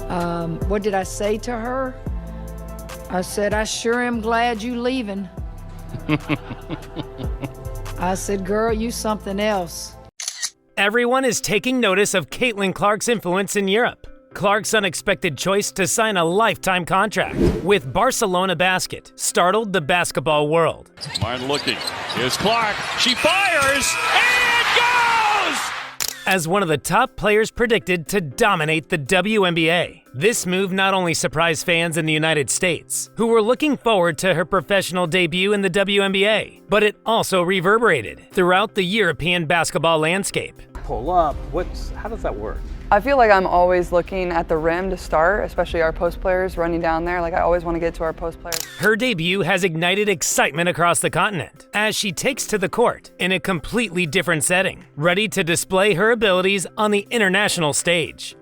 What did I say to her? I said, I sure am glad you leaving. I said, girl, you something else. Everyone is taking notice of Caitlyn Clark's influence in Europe. Clark's unexpected choice to sign a lifetime contract with Barcelona Basket startled the basketball world. Martin looking. Here's Clark. She fires and goes! As one of the top players predicted to dominate the WNBA, this move not only surprised fans in the United States, who were looking forward to her professional debut in the WNBA, but it also reverberated throughout the European basketball landscape. Pull up, how does that work? I feel like I'm always looking at the rim to start, especially our post players running down there. Like I always want to get to our post players. Her debut has ignited excitement across the continent as she takes to the court in a completely different setting, ready to display her abilities on the international stage.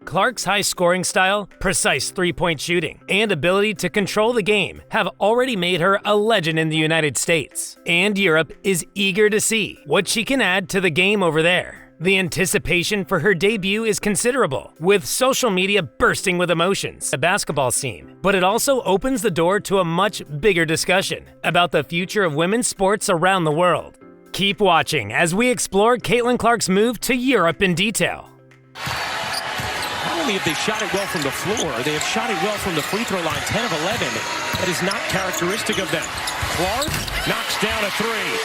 Clark's high-scoring style, precise three-point shooting, and ability to control the game have already made her a legend in the United States, and Europe is eager to see what she can add to the game over there. The anticipation for her debut is considerable, with social media bursting with emotions, the basketball scene, but it also opens the door to a much bigger discussion about the future of women's sports around the world. Keep watching as we explore Caitlyn Clark's move to Europe in detail. Not only have they shot it well from the floor, they have shot it well from the free throw line, 10 of 11. That is not characteristic of them. Clark knocks down a three.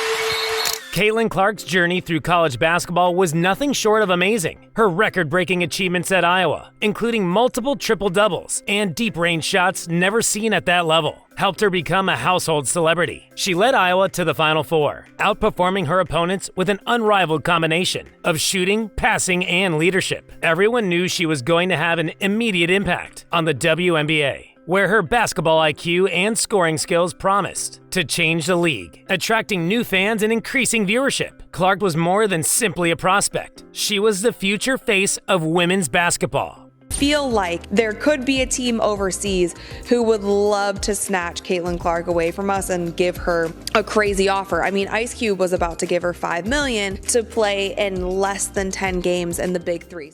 Caitlyn Clark's journey through college basketball was nothing short of amazing. Her record-breaking achievements at Iowa, including multiple triple-doubles and deep-range shots never seen at that level, helped her become a household celebrity. She led Iowa to the Final Four, outperforming her opponents with an unrivaled combination of shooting, passing, and leadership. Everyone knew she was going to have an immediate impact on the WNBA, where her basketball IQ and scoring skills promised to change the league, attracting new fans and increasing viewership. Clark was more than simply a prospect. She was the future face of women's basketball. Feel like there could be a team overseas who would love to snatch Caitlyn Clark away from us and give her a crazy offer. I mean, Ice Cube was about to give her $5 million to play in less than 10 games in the Big Three.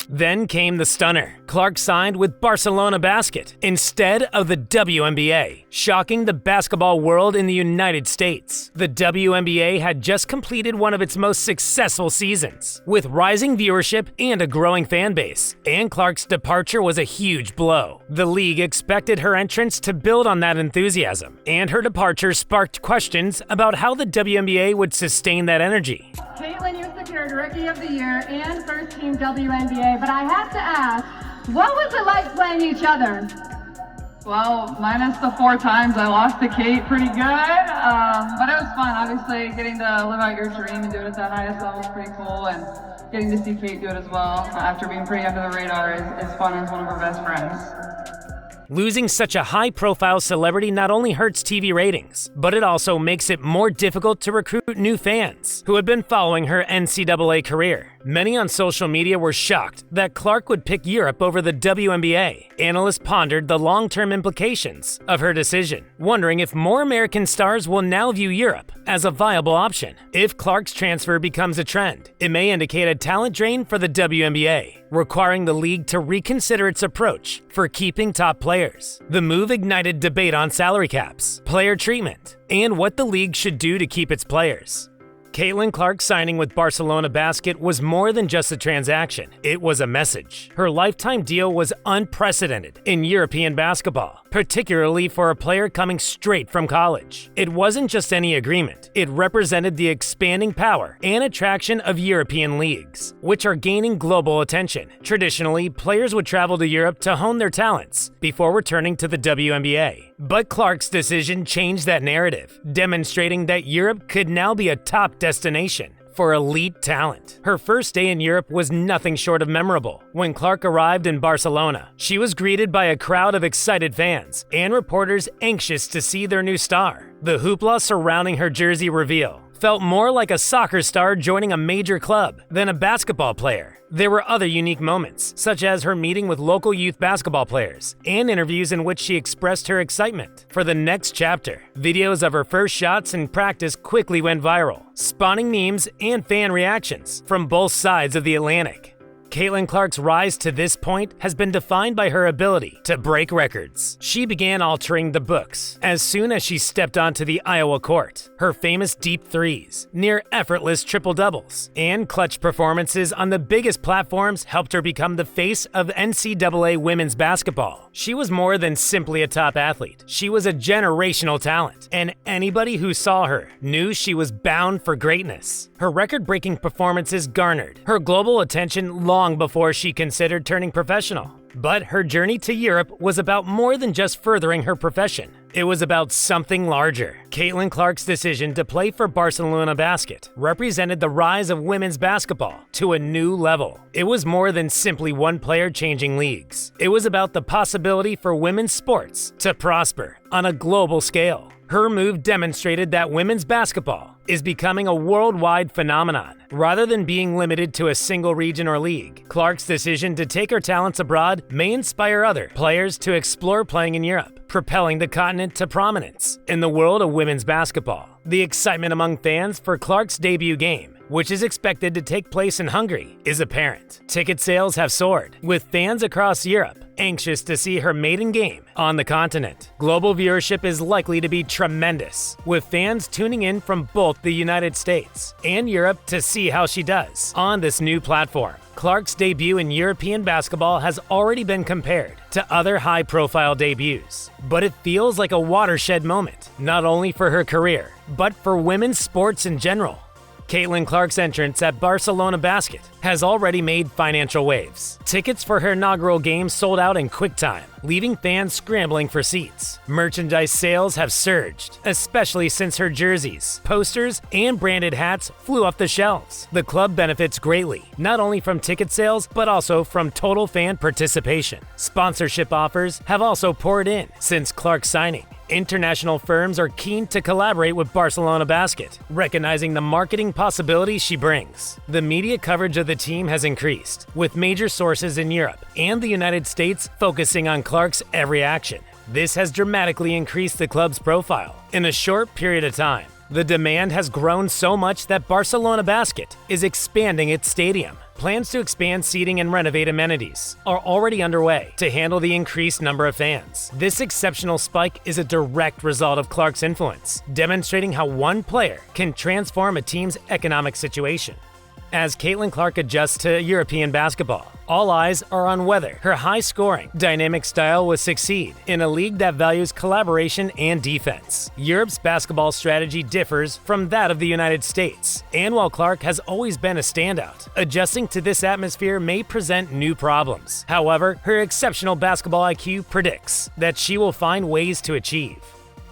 Then came the stunner. Clark signed with Barcelona Basket instead of the WNBA, shocking the basketball world in the United States. The WNBA had just completed one of its most successful seasons, with rising viewership and a growing fan base, and Clark's departure was a huge blow. The league expected her entrance to build on that enthusiasm, and her departure sparked questions about how the WNBA would sustain that energy. Caitlyn, you secured Rookie of the Year and First Team WNBA, but I have to ask, what was it like playing each other? Well, minus the 4 times I lost to Kate, pretty good, but it was fun. Obviously, getting to live out your dream and do it at that highest level is pretty cool, and getting to see Kate do it as well after being pretty under the radar is fun as one of her best friends. Losing such a high-profile celebrity not only hurts TV ratings, but it also makes it more difficult to recruit new fans who had been following her NCAA career. Many on social media were shocked that Clark would pick Europe over the WNBA. Analysts pondered the long-term implications of her decision, wondering if more American stars will now view Europe as a viable option. If Clark's transfer becomes a trend, it may indicate a talent drain for the WNBA, requiring the league to reconsider its approach for keeping top players. The move ignited debate on salary caps, player treatment, and what the league should do to keep its players. Caitlyn Clark signing with Barcelona Basket was more than just a transaction. It was a message. Her lifetime deal was unprecedented in European basketball, particularly for a player coming straight from college. It wasn't just any agreement. It represented the expanding power and attraction of European leagues, which are gaining global attention. Traditionally, players would travel to Europe to hone their talents before returning to the WNBA. But Clark's decision changed that narrative, demonstrating that Europe could now be a top destination for elite talent. Her first day in Europe was nothing short of memorable. When Clark arrived in Barcelona, she was greeted by a crowd of excited fans and reporters anxious to see their new star. The hoopla surrounding her jersey reveal felt more like a soccer star joining a major club than a basketball player. There were other unique moments, such as her meeting with local youth basketball players and interviews in which she expressed her excitement for the next chapter. Videos of her first shots in practice quickly went viral, spawning memes and fan reactions from both sides of the Atlantic. Caitlyn Clark's rise to this point has been defined by her ability to break records. She began altering the books as soon as she stepped onto the Iowa court. Her famous deep threes, near effortless triple-doubles, and clutch performances on the biggest platforms helped her become the face of NCAA women's basketball. She was more than simply a top athlete. She was a generational talent, and anybody who saw her knew she was bound for greatness. Her record-breaking performances garnered her global attention long before she considered turning professional. But her journey to Europe was about more than just furthering her profession. It was about something larger. Caitlyn Clark's decision to play for Barcelona Basket represented the rise of women's basketball to a new level. It was more than simply one player changing leagues. It was about the possibility for women's sports to prosper on a global scale. Her move demonstrated that women's basketball is becoming a worldwide phenomenon, rather than being limited to a single region or league. Clark's decision to take her talents abroad may inspire other players to explore playing in Europe, propelling the continent to prominence in the world of women's basketball. The excitement among fans for Clark's debut game, which is expected to take place in Hungary, is apparent. Ticket sales have soared, with fans across Europe anxious to see her maiden game on the continent. Global viewership is likely to be tremendous, with fans tuning in from both the United States and Europe to see how she does on this new platform. Clark's debut in European basketball has already been compared to other high-profile debuts, but it feels like a watershed moment, not only for her career, but for women's sports in general. Caitlyn Clark's entrance at Barcelona Basket has already made financial waves. Tickets for her inaugural game sold out in quick time, leaving fans scrambling for seats. Merchandise sales have surged, especially since her jerseys, posters, and branded hats flew off the shelves. The club benefits greatly, not only from ticket sales, but also from total fan participation. Sponsorship offers have also poured in since Clark's signing. International firms are keen to collaborate with Barcelona Basket, recognizing the marketing possibilities she brings. The media coverage of the team has increased, with major sources in Europe and the United States focusing on Clark's every action. This has dramatically increased the club's profile in a short period of time. The demand has grown so much that Barcelona Basket is expanding its stadium. Plans to expand seating and renovate amenities are already underway to handle the increased number of fans. This exceptional spike is a direct result of Clark's influence, demonstrating how one player can transform a team's economic situation. As Caitlyn Clark adjusts to European basketball, all eyes are on whether her high-scoring, dynamic style will succeed in a league that values collaboration and defense. Europe's basketball strategy differs from that of the United States, and while Clark has always been a standout, adjusting to this atmosphere may present new problems. However, her exceptional basketball IQ predicts that she will find ways to achieve.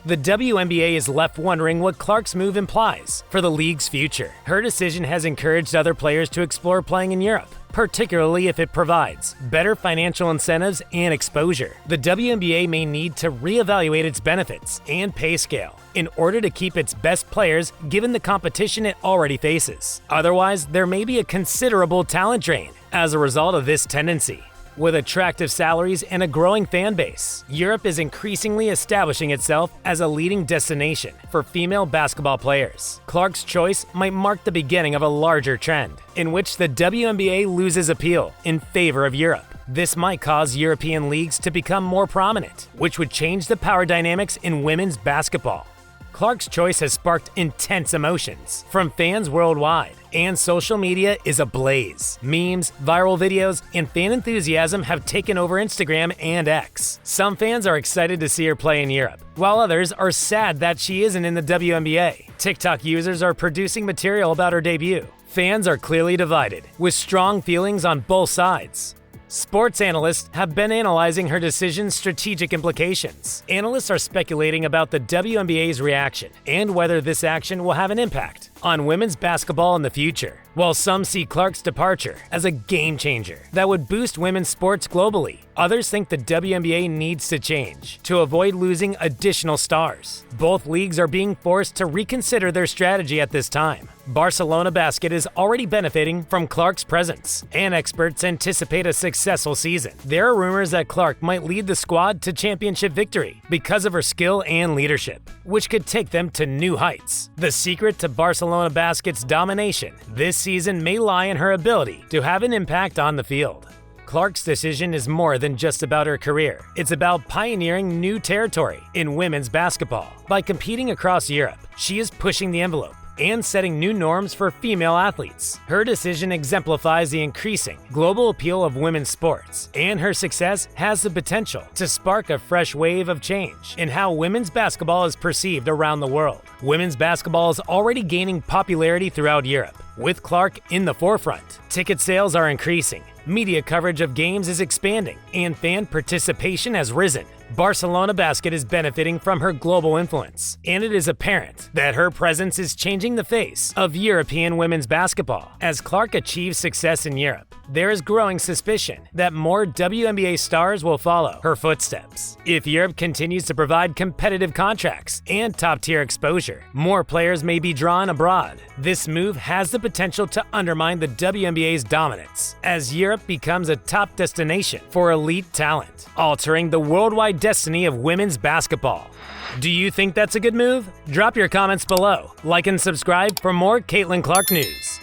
The WNBA is left wondering what Clark's move implies for the league's future. Her decision has encouraged other players to explore playing in Europe, particularly if it provides better financial incentives and exposure. The WNBA may need to reevaluate its benefits and pay scale in order to keep its best players given the competition it already faces. Otherwise, there may be a considerable talent drain as a result of this tendency. With attractive salaries and a growing fan base, Europe is increasingly establishing itself as a leading destination for female basketball players. Clark's choice might mark the beginning of a larger trend, in which the WNBA loses appeal in favor of Europe. This might cause European leagues to become more prominent, which would change the power dynamics in women's basketball. Clark's choice has sparked intense emotions from fans worldwide, and social media is ablaze. Memes, viral videos, and fan enthusiasm have taken over Instagram and X. Some fans are excited to see her play in Europe, while others are sad that she isn't in the WNBA. TikTok users are producing material about her debut. Fans are clearly divided, with strong feelings on both sides. Sports analysts have been analyzing her decision's strategic implications. Analysts are speculating about the WNBA's reaction and whether this action will have an impact on women's basketball in the future. While some see Clark's departure as a game changer that would boost women's sports globally, others think the WNBA needs to change to avoid losing additional stars. Both leagues are being forced to reconsider their strategy at this time. Barcelona Basket is already benefiting from Clark's presence, and experts anticipate a successful season. There are rumors that Clark might lead the squad to championship victory because of her skill and leadership, which could take them to new heights. The secret to Barcelona Basket's domination this season may lie in her ability to have an impact on the field. Clark's decision is more than just about her career. It's about pioneering new territory in women's basketball. By competing across Europe, she is pushing the envelope and setting new norms for female athletes. Her decision exemplifies the increasing global appeal of women's sports, and her success has the potential to spark a fresh wave of change in how women's basketball is perceived around the world. Women's basketball is already gaining popularity throughout Europe, with Clark in the forefront. Ticket sales are increasing, media coverage of games is expanding, and fan participation has risen. Barcelona Basket is benefiting from her global influence, and it is apparent that her presence is changing the face of European women's basketball. As Clark achieves success in Europe, there is growing suspicion that more WNBA stars will follow her footsteps. If Europe continues to provide competitive contracts and top-tier exposure, more players may be drawn abroad. This move has the potential to undermine the WNBA's dominance, as Europe becomes a top destination for elite talent, altering the worldwide destiny of women's basketball. Do you think that's a good move? Drop your comments below, like and subscribe for more Caitlyn Clark news.